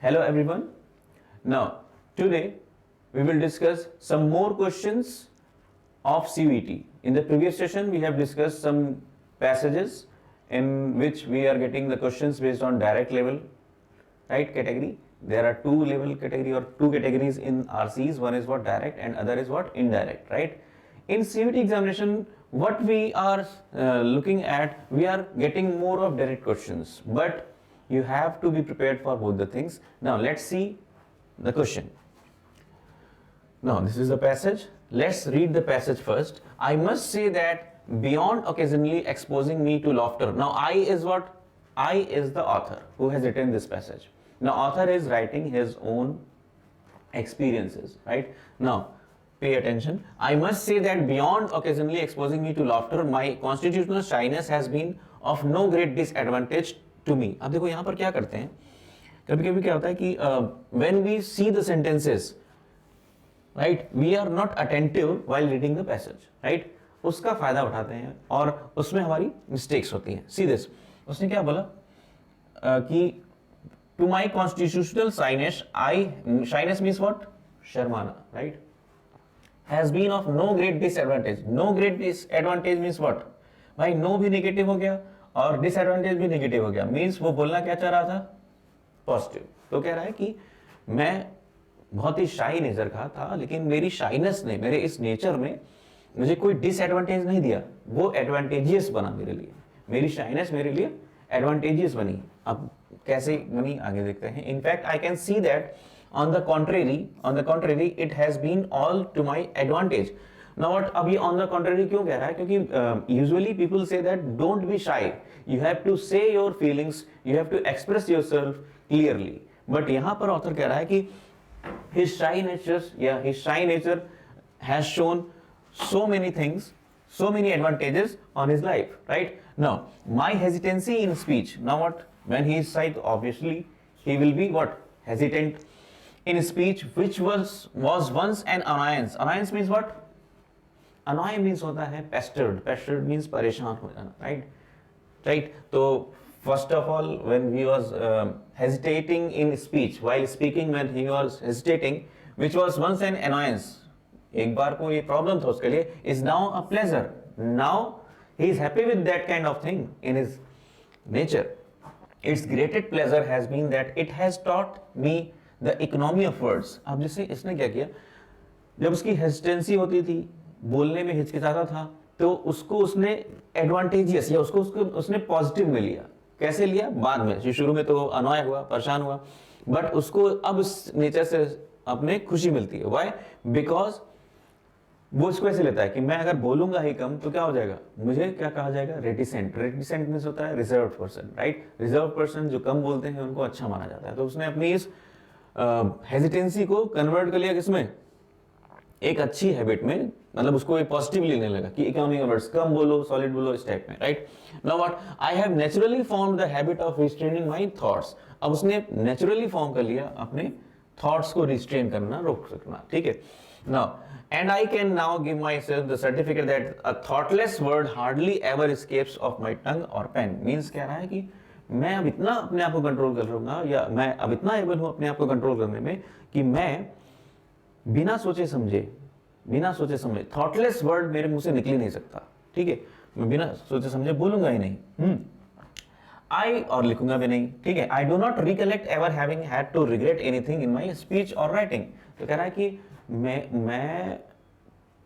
Hello everyone. Now, today we will discuss some more questions of CVT. In the previous session, we have discussed some passages in which we are getting the questions based on direct level, right, category. There are two level category or two categories in RCs. One is what direct and other is what indirect, right? In CVT examination, what we are looking at, we are getting more of direct questions, but you have to be prepared for both the things. Now let's see the question. Now this is the passage. Let's read the passage first. I must say that beyond occasionally exposing me to laughter. Now I is what? I is the author who has written this passage. Now author is writing his own experiences, right? Now pay attention. I must say that beyond occasionally exposing me to laughter, my constitutional shyness has been of no great disadvantage to me. अब देखो यहाँ पर क्या करते हैं, कभी कभी क्या होता है कि when we see the sentences, right, we are not attentive while reading the passage, right? उसका फायदा उठाते हैं और उसमें हमारी मिस्टेक्स होती हैं. See this, उसने क्या बोला कि to my constitutional shyness, shyness means what? शर्माना, right? Has been of no great disadvantage. No great disadvantage means what? भाई no भी नेगेटिव हो गया और डिसएडवांटेज भी नेगेटिव हो गया. मीन्स वो बोलना क्या चाह रहा था? पॉजिटिव. तो कह रहा है कि मैं बहुत ही शाई नेचर का था, लेकिन मेरी शाइनेस ने, मेरे इस नेचर में मुझे कोई डिसएडवांटेज नहीं दिया, वो एडवांटेजियस बना मेरे लिए. मेरी शाइनेस मेरे लिए एडवांटेजियस बनी. अब कैसे बनी आगे देखते हैं. In fact I can see that on the contrary it has been all to my advantage. Now what, अब ये on the contrary क्यों कह रहा है? क्योंकि usually people say that don't be shy, you have to say your feelings, you have to express yourself clearly. But यहाँ पर author कह रहा है कि his shy nature has shown so many things, so many advantages on his life, right? Now my hesitancy in speech. Now what, when he is shy, obviously he will be what? Hesitant in speech, which was once an annoyance. Annoyance means what? Annoy means होता है pestered. Pestered means परेशान हो जाना, right? तो first of all, when he was hesitating in speech, while speaking, when he was hesitating, which was once an annoyance, एक बार को ये problem था उसके लिए, is now a pleasure. Now he is happy with that kind of thing in his nature. Its greatest pleasure has been that it has taught me the economy of words. अब जैसे इसने क्या किया, जब उसकी हेजिटेंसी होती थी, बोलने में हिचकिचाता था, तो उसको उसने एडवांटेजियस या उसको उसने पॉजिटिव में लिया. कैसे लिया? बाद में. शुरू में तो अनॉय हुआ, परेशान हुआ, बट उसको अब इस नेचर से अपने खुशी मिलती है. व्हाई? बिकॉज वो इसको ऐसे लेता है कि मैं अगर बोलूंगा ही कम तो क्या हो जाएगा, मुझे क्या कहा जाएगा? रेटिसेंट. रेटिसेंट मींस होता है reserve person, right? Reserve person जो कम बोलते हैं उनको अच्छा माना जाता है. तो उसने अपनी इस हेजिटेंसी को कन्वर्ट कर लिया किसमें? एक अच्छी हैबिट में. मतलब उसको एक पॉजिटिव लेने लगा कि इकोनॉमी ऑफ वर्ड्स, कम बोलो, सॉलिड बोलो, इस टाइप में, right? Now what, I have naturally formed the habit of restraining my thoughts. अब उसने नेचुरली फॉर्म कर लिया अपने थॉट्स को रिस्ट्रेन करना, रोक सकना, ठीक है. Now and I can now give myself the certificate that a thoughtless word hardly ever escapes of my tongue or pen. Means कह रहा है कि मैं अब इतना अपने आप को कंट्रोल कर लूंगा, या मैं अब इतना एबल हूं अपने आप को कंट्रोल करने में कि मैं बिना सोचे समझे थॉटलेस वर्ड मेरे मुंह से निकल ही नहीं सकता, ठीक है? मैं बिना सोचे समझे बोलूंगा ही नहीं. आई और लिखूंगा भी नहीं, ठीक है? I do not recollect ever having had to regret anything in my speech और राइटिंग. तो कह रहा है कि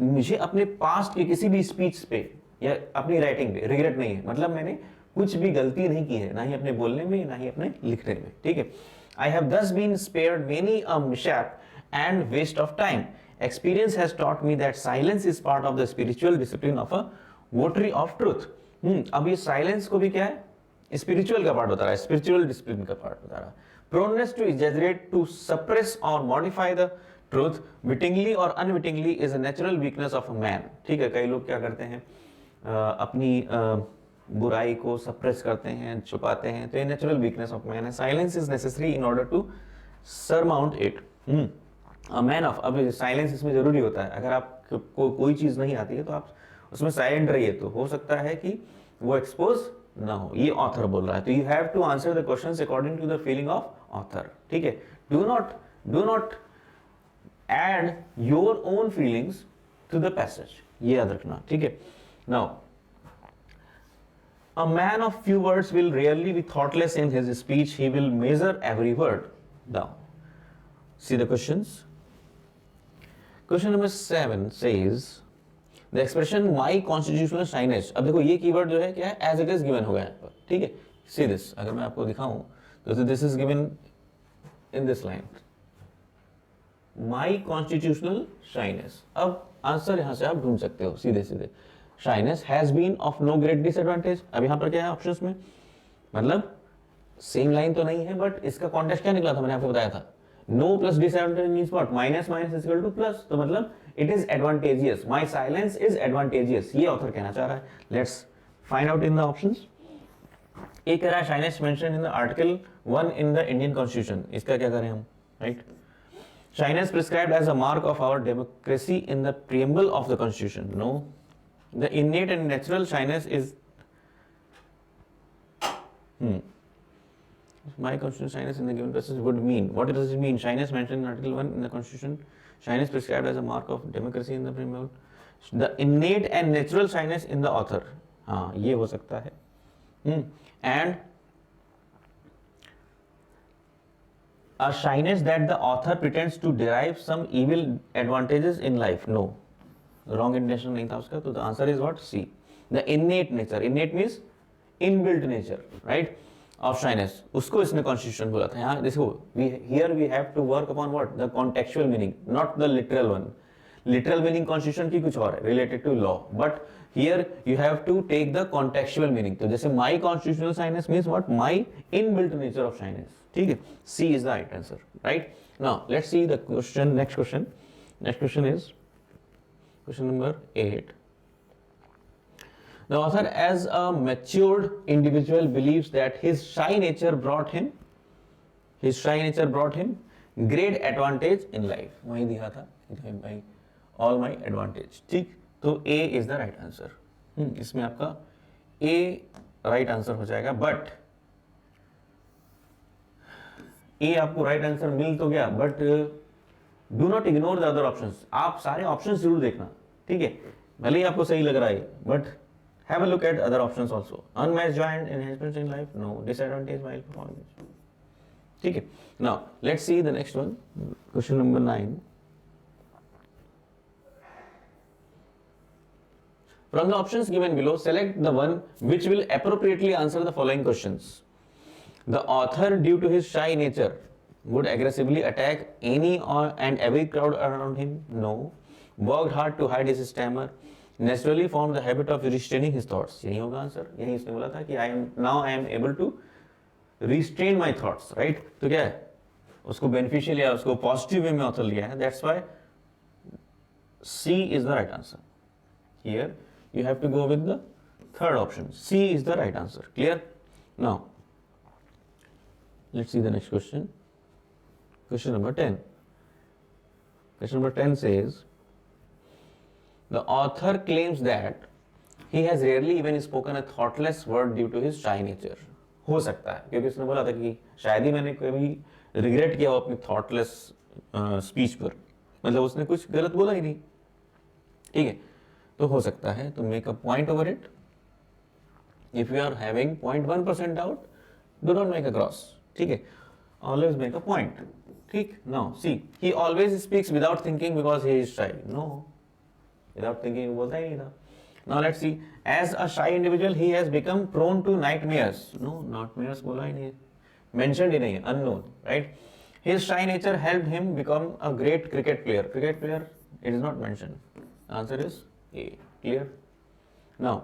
मुझे अपने पास्ट के किसी भी स्पीच पे या अपनी राइटिंग पे रिग्रेट नहीं है. मतलब मैंने कुछ भी गलती नहीं की है, ना ही अपने बोलने में, ना ही अपने लिखने में, ठीक है? I have thus been spared many a mishap and waste of time. Experience has taught me that silence is part of the spiritual discipline of a votary of truth. अब ये साइलेंस को भी क्या है? स्पिरिचुअल का part बता रहा है, स्पिरिचुअल डिसिप्लिन का पार्ट बता रहा है. Proneness to exaggerate, to suppress और मॉडिफाई द ट्रूथ विटिंगली और unwittingly is a natural weakness of a man. ठीक है, कई लोग क्या करते हैं, अपनी बुराई को सप्रेस करते हैं, छुपाते हैं, तो ये नेचुरल वीकनेस ऑफ मैन है. Silence is necessary in order to surmount it. Man of, अब साइलेंस इसमें जरूरी होता है. अगर आपको कोई चीज नहीं आती है तो आप उसमें साइलेंट रहिए, तो हो सकता है कि वो एक्सपोज ना हो. ये ऑथर बोल रहा है. तो you have to answer the questions according to the feeling of author. ठीक है, do not add your own feelings to the passage, ये याद रखना. ठीक है. Now a man of few words will rarely be thoughtless in his speech. He will measure every word down. See the questions. Question number 7 says the expression my constitutional shyness. अब देखो ये keyword जो है क्या है, as it is given होगा यहाँ पर. ठीक है. See this. अगर मैं आपको दिखाऊं तो this is given in this line. My constitutional shyness. अब आंसर यहां से आप ढूंढ सकते हो सीधे सीधे. Shyness has been of no great disadvantage. अब यहाँ पर क्या है ऑप्शंस में, मतलब सेम लाइन तो नहीं है बट इसका कॉन्टेक्स्ट क्या निकला था, मैंने आपको बताया था. No plus disadvantage means what, minus minus is equal to plus. तो मतलब it is advantageous, my silence is advantageous, ये ऑथर कहना चाह रहा है. Let's find out in the options. A कह रहा है shyness mention in the article 1 in the Indian constitution. इसका क्या करें हम, right. Shyness prescribed as a mark of our democracy in the preamble of the constitution. No. The innate and natural shyness is my constitutional shyness in the given passage would mean. What does it mean? Shyness mentioned in Article 1 in the Constitution. Shyness prescribed as a mark of democracy in the preamble. The innate and natural shyness in the author. हाँ, ये हो सकता है. And a shyness that the author pretends to derive some evil advantages in life. No. Wrong intention नहीं था उसका. तो the answer is what, see. The innate nature, innate means inbuilt nature, right, of shyness, उसको इसने constitution बोला था. यहाँ देखो, here we have to work upon what, the contextual meaning, not the literal one. Literal meaning constitution की कुछ और है, related to law, but here you have to take the contextual meaning. तो जैसे my constitutional shyness means what, my inbuilt nature of shyness. ठीक है, C is the right answer, right. Now let's see the question. Next question is question number 8. The author, as a matured individual, believes that his shy nature brought him great advantage in life. वही दिया था by all my advantage. ठीक, तो A is the right answer. इसमें आपका A right answer हो जाएगा. But A आपको right answer मिल तो गया, but do not ignore the other options. आप सारे ऑप्शंस जरूर देखना. ठीक है, भले ही आपको सही लग रहा है, but have a look at other options also. Unmatched joint enhancement in life, no. Disadvantage while performing. ठीक है. Now let's see the next one. Question number 9. From the options given below, select the one which will appropriately answer the following questions. The author, due to his shy nature, would aggressively attack any and every crowd around him. No. Worked hard to hide his stammer. Naturally formed the habit of restraining his thoughts. यही होगा answer. यही इसने बोला था कि I am able to restrain my thoughts, right? तो क्या है, उसको beneficial या उसको positive way में ऑथर लिया है. That's why C is the right answer. Here you have to go with the third option. C is the right answer. Clear? Now let's see the next question. Question number 10. Question number 10 says, the author claims that he has rarely even spoken a thoughtless word due to his shy nature. हो सकता है, क्योंकि उसने बोला था कि शायद ही मैंने कभी रिग्रेट किया हो अपनी थॉटलेस स्पीच पर. मतलब उसने कुछ गलत बोला ही नहीं. ठीक है, तो हो सकता है. तो make a point over it. If you are having 0.1% doubt, do not make a cross. ठीक है, ऑलवेज मेक अ पॉइंट. ठीक. Now see, he always speaks without thinking because he is shy. No, without thinking बोलता ही नहीं था. Now let's see. As a shy individual, he has become prone to nightmares. No, nightmares बोला ही नहीं, mentioned ही नहीं है, unknown, right? His shy nature helped him become a great cricket player. Cricket player, it is not mentioned. Answer is A. Clear? Now,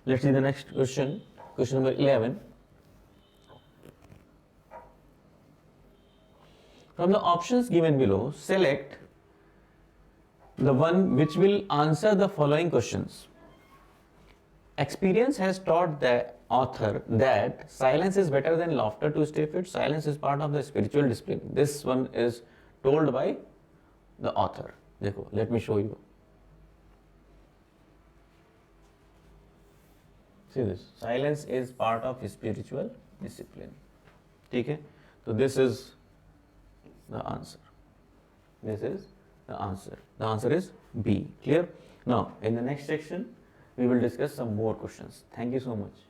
let's see the next question. Question number 11. From the options given below, select the one which will answer the following questions. Experience has taught the author that silence is better than laughter to stay fit. Silence is part of the spiritual discipline. This one is told by the author. देखो, let me show you. See this. Silence is part of spiritual discipline. ठीक है, तो this is the answer, this is the answer is B. Clear? Now in the next section we will discuss some more questions. Thank you so much.